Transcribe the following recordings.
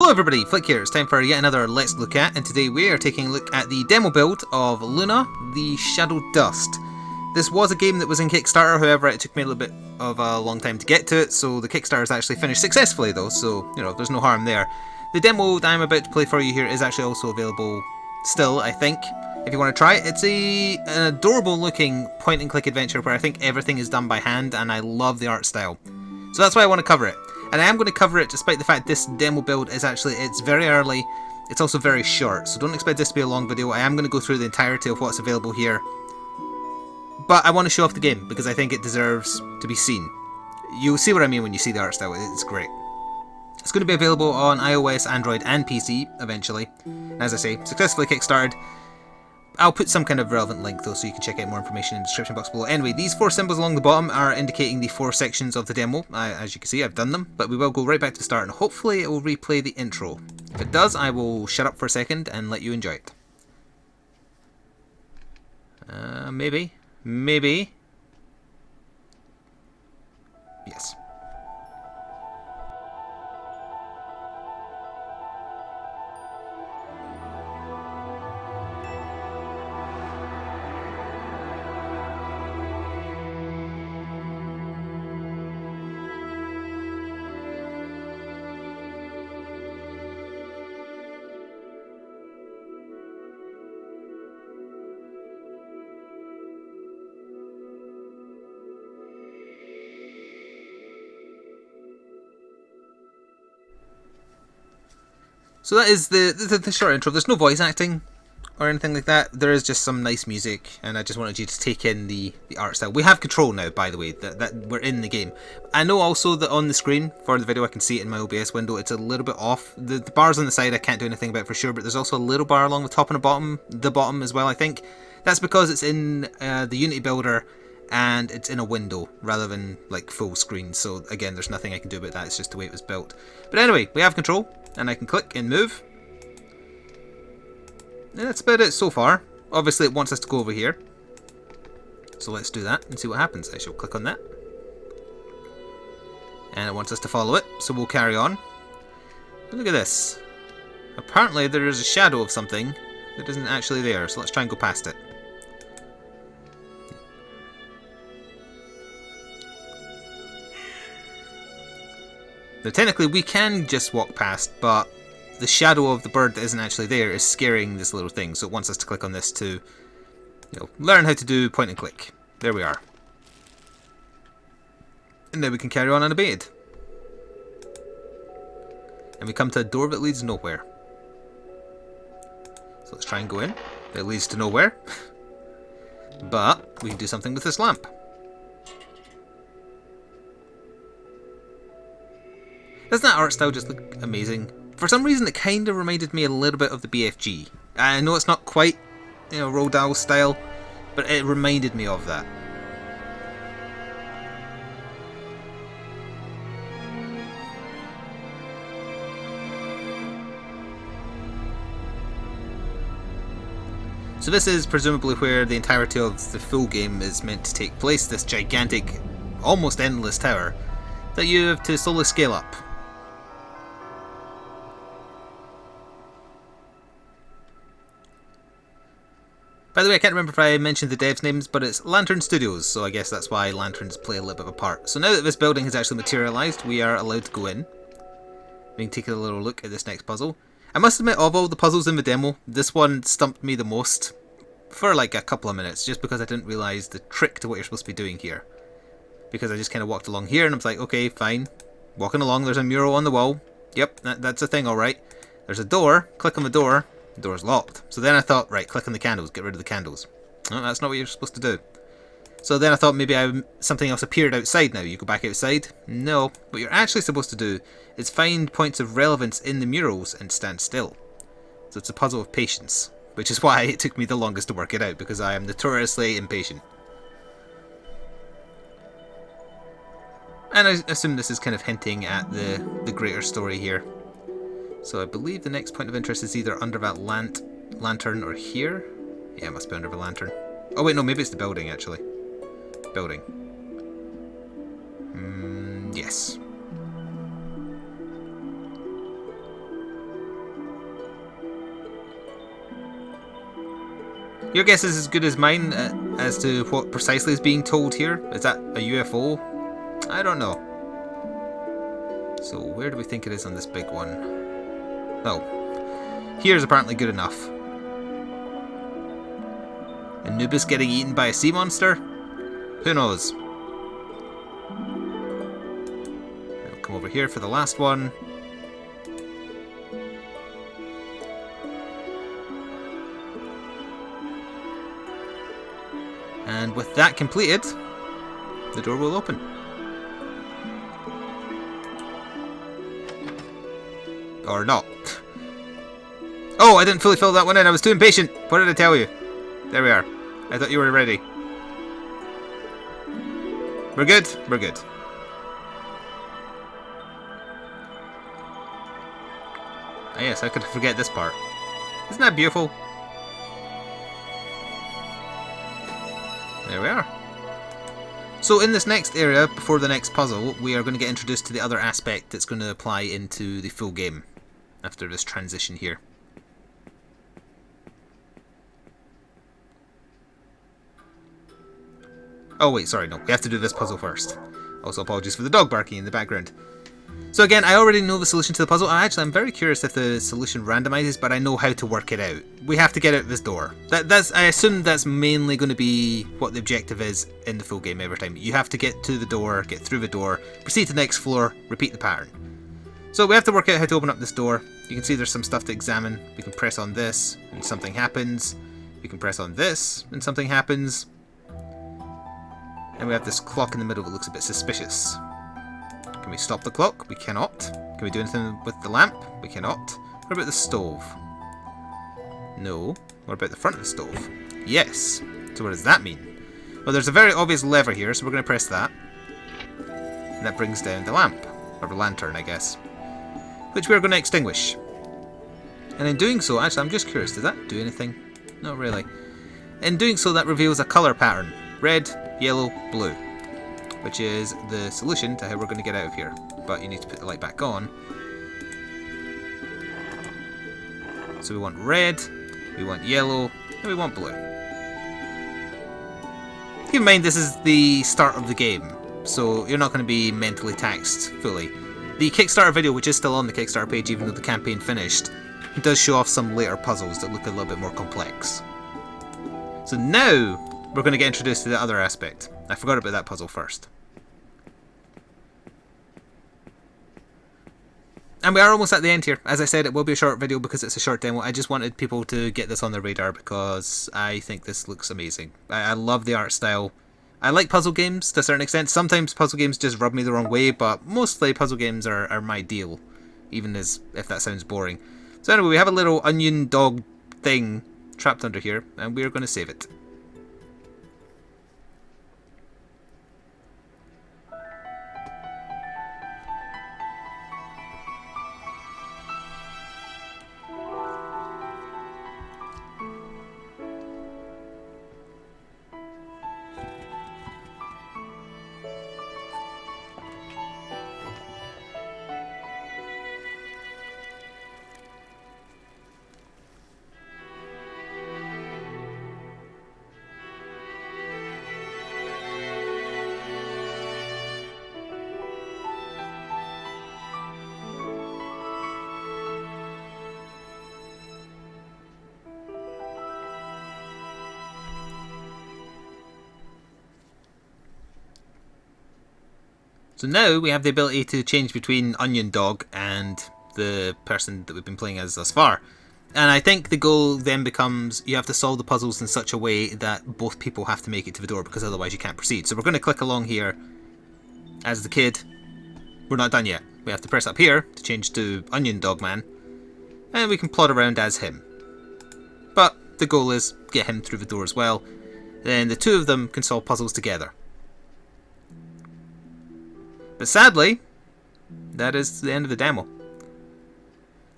Hello everybody, Flick here. It's time for yet another Let's Look At, and today we are taking a look at the demo build of Luna, the Shadow Dust. This was a game that was in Kickstarter, however it took me a little bit of a long time to get to it, so the Kickstarter is actually finished successfully though, so there's no harm there. The demo that I'm about to play for you here is actually also available still, I think, if you want to try it. It's an adorable looking point and click adventure where I think everything is done by hand, and I love the art style. So that's why I want to cover it. And I am going to cover it despite the fact this demo build is it's very early, it's also very short, so don't expect this to be a long video. I am going to go through the entirety of what's available here, but I want to show off the game because I think it deserves to be seen. You'll see what I mean when you see the art style, it's great. It's going to be available on iOS, Android and PC eventually, and as I say, successfully kickstarted. I'll put some kind of relevant link though so you can check out more information in the description box below. Anyway, these four symbols along the bottom are indicating the four sections of the demo. As you can see, I've done them, but we will go right back to the start and hopefully it will replay the intro. If it does, I will shut up for a second and let you enjoy it. Maybe. Yes. So that is the short intro. There's no voice acting or anything like that. There is just some nice music, and I just wanted you to take in the art style. We have control now, by the way, that we're in the game. I know also that on the screen for the video I can see it in my OBS window, it's a little bit off. The bars on the side I can't do anything about for sure, but there's also a little bar along the top and the bottom as well, I think. That's because it's in the Unity builder and it's in a window rather than like full screen. So again, there's nothing I can do about that, it's just the way it was built. But anyway, we have control. And I can click and move. And that's about it so far. Obviously it wants us to go over here. So let's do that and see what happens. I shall click on that. And it wants us to follow it, so we'll carry on. But look at this. Apparently there is a shadow of something that isn't actually there, so let's try and go past it. Now technically we can just walk past, but the shadow of the bird that isn't actually there is scaring this little thing, so it wants us to click on this to learn how to do point and click. There we are. And now we can carry on unabated. And we come to a door that leads nowhere. So let's try and go in. It leads to nowhere. But we can do something with this lamp. Doesn't that art style just look amazing? For some reason it kind of reminded me a little bit of the BFG. I know it's not quite, Roald Dahl style, but it reminded me of that. So this is presumably where the entirety of the full game is meant to take place, this gigantic, almost endless tower that you have to slowly scale up. By the way, I can't remember if I mentioned the devs' names, but it's Lantern Studios, so I guess that's why lanterns play a little bit of a part. So now that this building has actually materialised, we are allowed to go in. We can take a little look at this next puzzle. I must admit, of all the puzzles in the demo, this one stumped me the most for like a couple of minutes, just because I didn't realise the trick to what you're supposed to be doing here. Because I just kind of walked along here and I was like, okay, fine. Walking along, there's a mural on the wall. Yep, that's a thing, alright. There's a door, click on the door. The door's locked. So then I thought, right, click on the candles, get rid of the candles. No, that's not what you're supposed to do. So then I thought maybe something else appeared outside now. You go back outside? No. What you're actually supposed to do is find points of relevance in the murals and stand still. So it's a puzzle of patience, which is why it took me the longest to work it out, because I am notoriously impatient. And I assume this is kind of hinting at the greater story here. So I believe the next point of interest is either under that lantern or here. Yeah, it must be under the lantern. Oh wait, no, maybe it's the building actually. Building. Yes. Your guess is as good as mine as to what precisely is being told here. Is that a UFO? I don't know. So where do we think it is on this big one? Oh, here's apparently good enough. Anubis getting eaten by a sea monster? Who knows? We'll come over here for the last one. And with that completed, the door will open. Or not. Oh, I didn't fully fill that one in. I was too impatient. What did I tell you? There we are. I thought you were ready. We're good? We're good. Ah, yes, how could I forget this part? Isn't that beautiful? There we are. So in this next area, before the next puzzle, we are going to get introduced to the other aspect that's going to apply into the full game after this transition here. Oh wait, sorry, no. We have to do this puzzle first. Also, apologies for the dog barking in the background. So again, I already know the solution to the puzzle. I'm very curious if the solution randomizes, but I know how to work it out. We have to get out this door. I assume that's mainly going to be what the objective is in the full game every time. You have to get to the door, get through the door, proceed to the next floor, repeat the pattern. So we have to work out how to open up this door. You can see there's some stuff to examine. We can press on this, and something happens. We can press on this, and something happens. And we have this clock in the middle that looks a bit suspicious. Can we stop the clock? We cannot. Can we do anything with the lamp? We cannot. What about the stove? No. What about the front of the stove? Yes. So what does that mean? Well, there's a very obvious lever here, so we're going to press that. And that brings down the lamp. Or the lantern, I guess. Which we're going to extinguish. And in doing so, actually, I'm just curious, does that do anything? Not really. In doing so, that reveals a colour pattern. Red, yellow, blue. Which is the solution to how we're going to get out of here. But you need to put the light back on. So we want red, we want yellow, and we want blue. Keep in mind this is the start of the game, so you're not going to be mentally taxed fully. The Kickstarter video, which is still on the Kickstarter page even though the campaign finished, does show off some later puzzles that look a little bit more complex. So now we're going to get introduced to the other aspect. I forgot about that puzzle first. And we are almost at the end here. As I said, it will be a short video because it's a short demo. I just wanted people to get this on their radar because I think this looks amazing. I love the art style. I like puzzle games to a certain extent. Sometimes puzzle games just rub me the wrong way, but mostly puzzle games are my deal, even as if that sounds boring. So anyway, we have a little onion dog thing trapped under here, and we're going to save it. So now we have the ability to change between Onion Dog and the person that we've been playing as thus far. And I think the goal then becomes you have to solve the puzzles in such a way that both people have to make it to the door because otherwise you can't proceed. So we're going to click along here as the kid. We're not done yet. We have to press up here to change to Onion Dog Man. And we can plod around as him. But the goal is get him through the door as well. Then the two of them can solve puzzles together. But sadly, that is the end of the demo.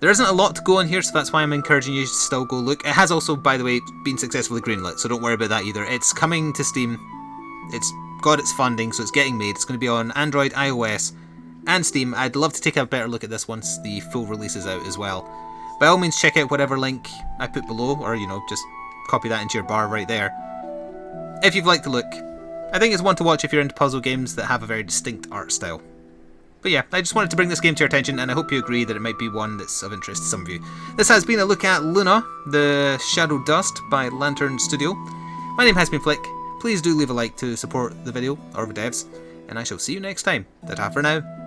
There isn't a lot to go on here, so that's why I'm encouraging you to still go look. It has also, by the way, been successfully greenlit, so don't worry about that either. It's coming to Steam. It's got its funding, so it's getting made. It's going to be on Android, iOS, and Steam. I'd love to take a better look at this once the full release is out as well. By all means, check out whatever link I put below, or, you know, just copy that into your bar right there. If you've liked the look, I think it's one to watch if you're into puzzle games that have a very distinct art style. But yeah, I just wanted to bring this game to your attention, and I hope you agree that it might be one that's of interest to some of you. This has been a look at Luna, the Shadow Dust by Lantern Studio. My name has been Flick. Please do leave a like to support the video, or the devs, and I shall see you next time. Ta-ta for now.